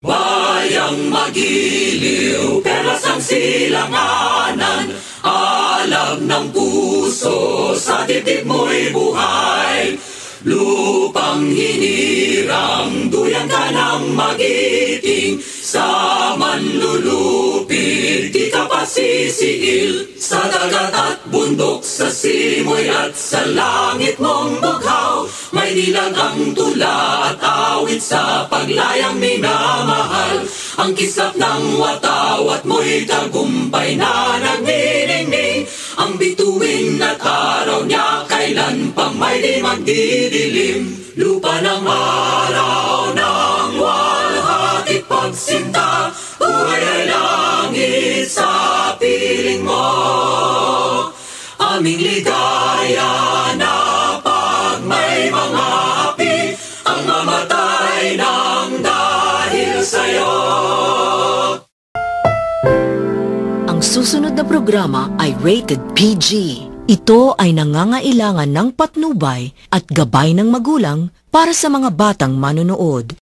Bayang magiliw, perlas ang silanganan, alab ng puso, sa dibdib mo'y buhay. Lupang hinirang, duyan ka ng magiting, sa manlulupig, di ka pasisiil. Sa dagat at bundok, sa simoy at sa langit mong bughaw, may dilag ang tula at awit sa paglayang minamahal. Ang kislap ng watawat mo'y tagumpay na nagniningning, ang bituin at araw niya kailan pang may di magdidilim. Lupa ng araw ng walhati pagsinta, buhay ay langit sa piling mo. Aming ligaya na pag may mga api, ang mamatay ng dahil sa'yo. Ang susunod na programa ay rated PG. Ito ay nangangailangan ng patnubay at gabay ng magulang para sa mga batang manonood.